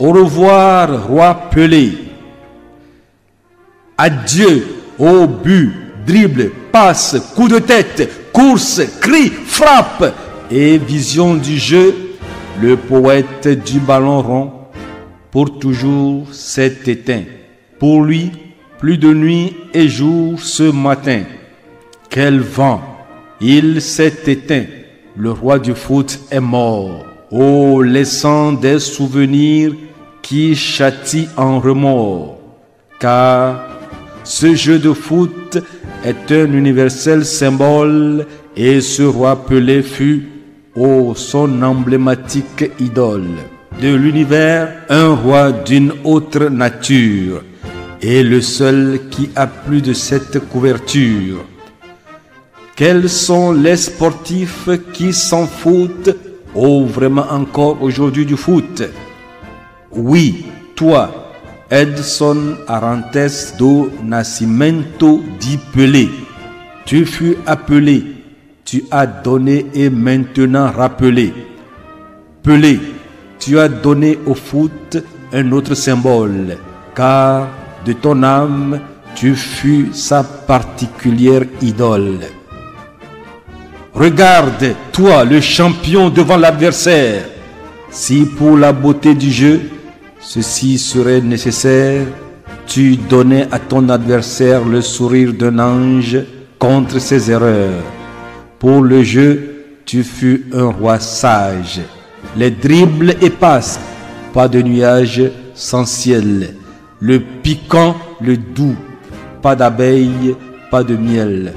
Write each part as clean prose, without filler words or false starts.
Au revoir, roi Pelé. Adieu au but, dribble, passe, coup de tête, course, cri, frappe et vision du jeu. Le poète du ballon rond, pour toujours s'est éteint. Pour lui, plus de nuit et jour ce matin. Quel vent! Il s'est éteint. Le roi du foot est mort. Oh, laissant des souvenirs qui châtient en remords. Car ce jeu de foot est un universel symbole et ce roi Pelé fut, oh, son emblématique idole. De l'univers, un roi d'une autre nature et le seul qui a plus de cette couverture. Quels sont les sportifs qui s'en foutent, oh, vraiment encore aujourd'hui du foot? Oui, toi, Edson Arantes do Nascimento dit Pelé. Tu fus appelé, tu as donné et maintenant rappelé. Pelé, tu as donné au foot un autre symbole, car de ton âme, tu fus sa particulière idole. Regarde, toi, le champion devant l'adversaire. Si pour la beauté du jeu, ceci serait nécessaire, tu donnais à ton adversaire le sourire d'un ange contre ses erreurs. Pour le jeu, tu fus un roi sage. Les dribbles et passes, pas de nuages sans ciel. Le piquant, le doux, pas d'abeilles, pas de miel.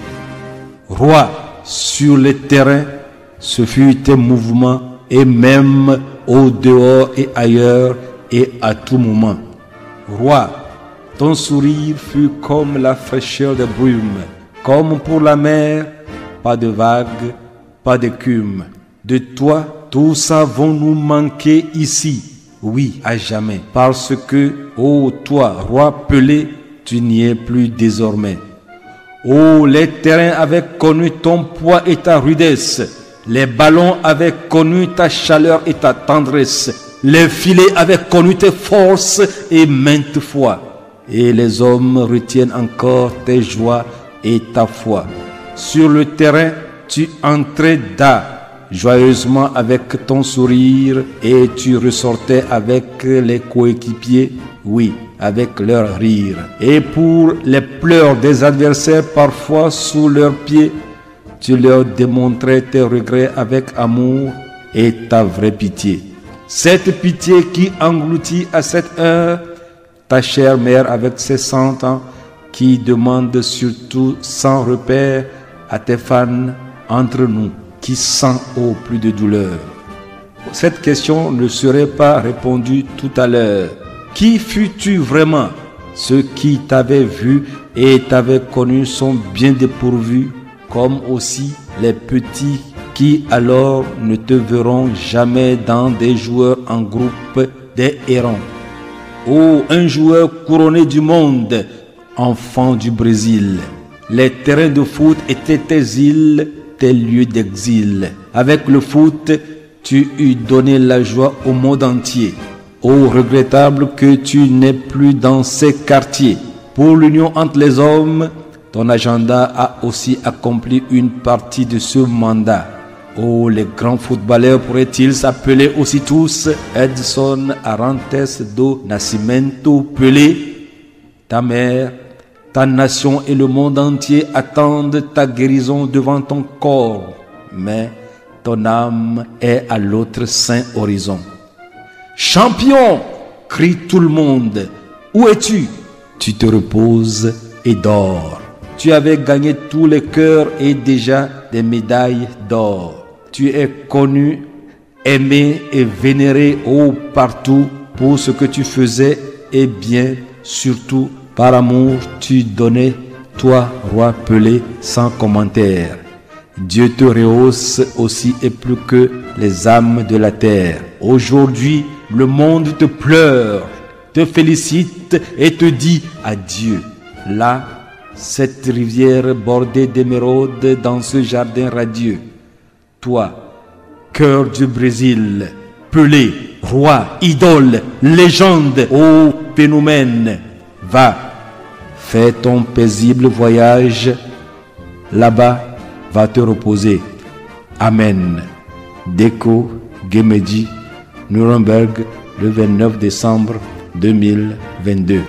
Roi, sur le terrain, ce fut tes mouvements et même au dehors et ailleurs et à tout moment. Roi, ton sourire fut comme la fraîcheur des brumes, comme pour la mer, pas de vagues, pas d'écume. De toi, tous vont nous manquer ici, oui, à jamais, parce que, ô toi, roi Pelé, tu n'y es plus désormais. Oh, les terrains avaient connu ton poids et ta rudesse. Les ballons avaient connu ta chaleur et ta tendresse. Les filets avaient connu tes forces et maintes fois. Et les hommes retiennent encore tes joies et ta foi. Sur le terrain, tu entrais joyeusement avec ton sourire et tu ressortais avec les coéquipiers, oui, avec leur rire. Et pour les pleurs des adversaires parfois sous leurs pieds, tu leur démontrais tes regrets avec amour et ta vraie pitié. Cette pitié qui engloutit à cette heure ta chère mère avec ses 100 ans, qui demande surtout sans repère à tes fans entre nous, qui sent au plus de douleur. Cette question ne serait pas répondue tout à l'heure. Qui fus-tu vraiment? Ceux qui t'avaient vu et t'avaient connu sont bien dépourvus, comme aussi les petits qui alors ne te verront jamais dans des joueurs en groupe, des hérons. Oh, un joueur couronné du monde, enfant du Brésil. Les terrains de foot étaient tes îles, tes lieux d'exil. Avec le foot, tu eus donné la joie au monde entier. Oh, regrettable que tu n'es plus dans ces quartiers. Pour l'union entre les hommes, ton agenda a aussi accompli une partie de ce mandat. Oh, les grands footballeurs pourraient-ils s'appeler aussi tous Edson Arantes do Nascimento Pelé? Ta mère, ta nation et le monde entier attendent ta guérison devant ton corps. Mais ton âme est à l'autre saint horizon. Champion, crie tout le monde. Où es-tu? Tu te reposes et dors. Tu avais gagné tous les cœurs et déjà des médailles d'or. Tu es connu, aimé et vénéré partout pour ce que tu faisais et bien surtout par amour tu donnais, toi, roi Pelé, sans commentaire. Dieu te rehausse aussi et plus que les âmes de la terre. Aujourd'hui, le monde te pleure, te félicite et te dit adieu. Là, cette rivière bordée d'émeraudes dans ce jardin radieux. Toi, cœur du Brésil, Pelé, roi, idole, légende, ô phénomène, va, fais ton paisible voyage, là-bas, va te reposer. Amen. Deco Guémédi, Nuremberg, le 29 décembre 2022.